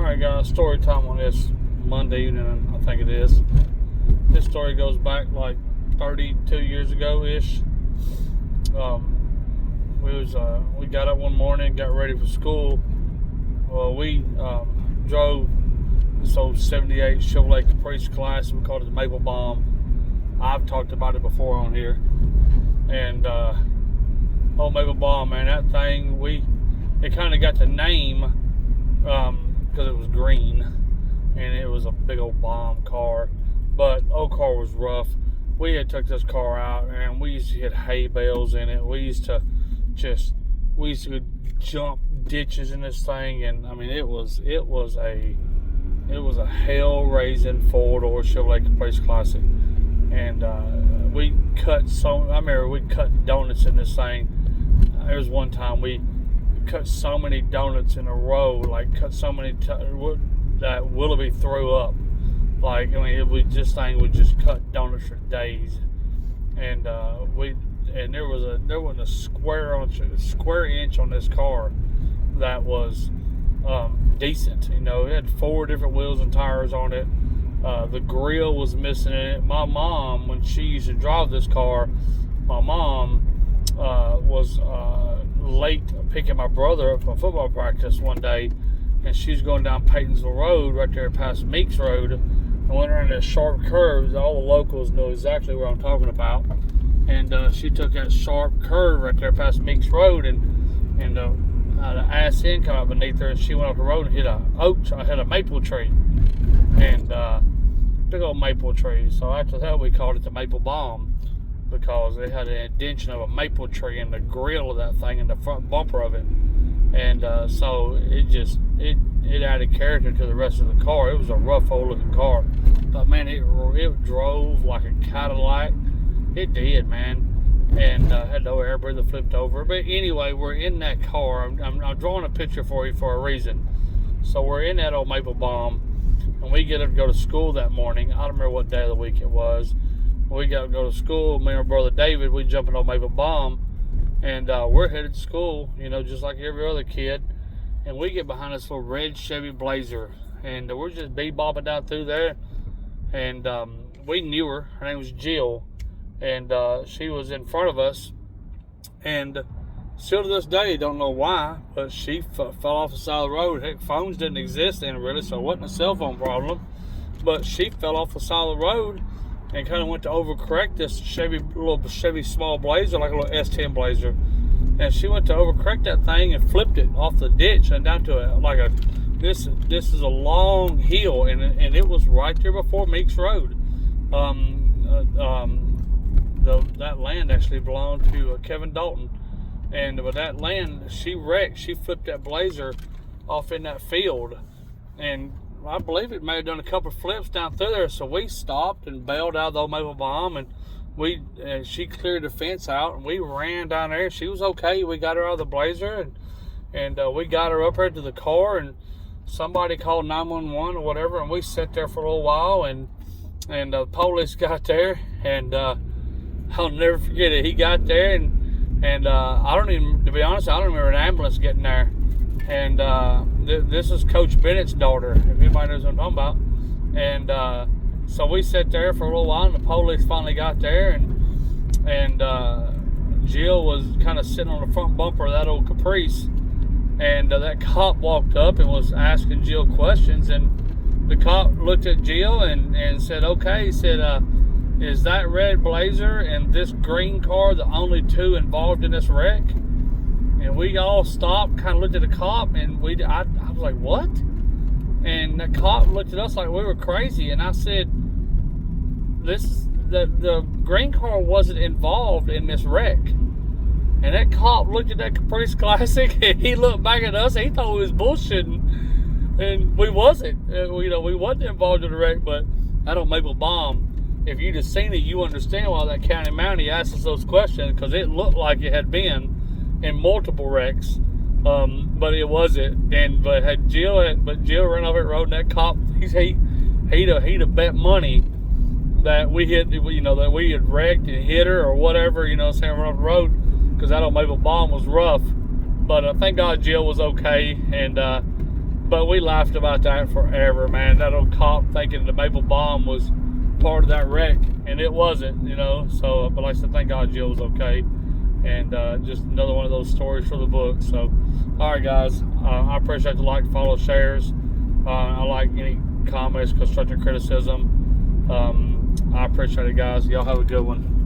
Alright guys, story time on this Monday evening, I think it is. This story goes back like 32 years ago-ish. We got up one morning, got ready for school. Well, we drove this old 78 Chevrolet Caprice Classic. We called it the Maple Bomb. I've talked about it before on here. And old Maple Bomb, man, that thing, it kind of got the name because it was green and it was a big old bomb car. But old car was rough. We had took this car out and we used to hit hay bales in it. We used to jump ditches in this thing, and I mean it was a hell-raising four-door Chevrolet Caprice Classic. And we cut donuts in this thing. There was one time we cut so many donuts in a row, like cut so many that Willoughby threw up. Like, I mean, this thing would just cut donuts for days. And there wasn't a square inch on this car that was decent. You know, it had 4 different wheels and tires on it. The grill was missing in it. My mom, when she used to drive this car, my mom was late picking my brother up from football practice one day, and she's going down Paytonsville Road right there past Meeks Road, and went around that sharp curve. All the locals know exactly where I'm talking about. And she took that sharp curve right there past Meeks Road, and the ass end come out beneath her, and she went off the road and hit a maple tree, and big old maple tree. So after that, we called it the Maple Bomb, because it had an indention of a maple tree in the grill of that thing, in the front bumper of it. And so it added character to the rest of the car. It was a rough old looking car, but man, it drove like a Cadillac. It did, man. And had no air brake that flipped over. But anyway, we're in that car. I'm drawing a picture for you for a reason. So we're in that old Maple Bomb, and we get up to go to school that morning. I don't remember what day of the week it was. We got to go to school. Me and my brother David, we jumping on Maple Bomb, and we're headed to school, you know, just like every other kid. And we get behind this little red Chevy Blazer, and we're just bebopping down through there. And we knew her. Her name was Jill, and she was in front of us. And still to this day, don't know why, but she fell off the side of the road. Heck, phones didn't exist then, really, so it wasn't a cell phone problem. But she fell off the side of the road and kind of went to overcorrect this little Chevy small Blazer, like a little S10 Blazer. And she went to overcorrect that thing and flipped it off the ditch and down to this is a long hill, and it was right there before Meeks Road. That land actually belonged to Kevin Dalton. And with that land, she wrecked. She flipped that Blazer off in that field, and I believe it may have done a couple of flips down through there. So we stopped and bailed out of the old Maple Bomb, and she cleared the fence out, and we ran down there. She was okay. We got her out of the Blazer, and we got her up here to the car, and somebody called 911 or whatever, and we sat there for a little while, and the police got there, and I'll never forget it. He got there, and to be honest, I don't remember an ambulance getting there. And this is Coach Bennett's daughter, if anybody knows what I'm talking about. And so we sat there for a little while, and the police finally got there, and Jill was kind of sitting on the front bumper of that old Caprice, and that cop walked up and was asking Jill questions, and the cop looked at Jill and said, okay, he said, is that red Blazer and this green car the only 2 involved in this wreck? And we all stopped, kind of looked at the cop, and I was like, what? And the cop looked at us like we were crazy. And I said, the green car wasn't involved in this wreck. And that cop looked at that Caprice Classic, and he looked back at us, and he thought we was bullshitting. And we wasn't. We wasn't involved in the wreck, but that old Maple Bomb, if you'd have seen it, you understand why that county mountie asked us those questions, because it looked like it had been in multiple wrecks, but it wasn't. But Jill ran over the road, and that cop, he'd have bet money that we had wrecked and hit her or whatever, run off the road, because that old Maple Bomb was rough. But thank God Jill was okay, and But we laughed about that forever, man. That old cop thinking the Maple bomb was part of that wreck, and it wasn't, you know. So, but like I said, thank God Jill was okay. And just another one of those stories for the book. So, all right, guys, I appreciate the like, follow, shares. I like any comments, constructive criticism. I appreciate it, guys. Y'all have a good one.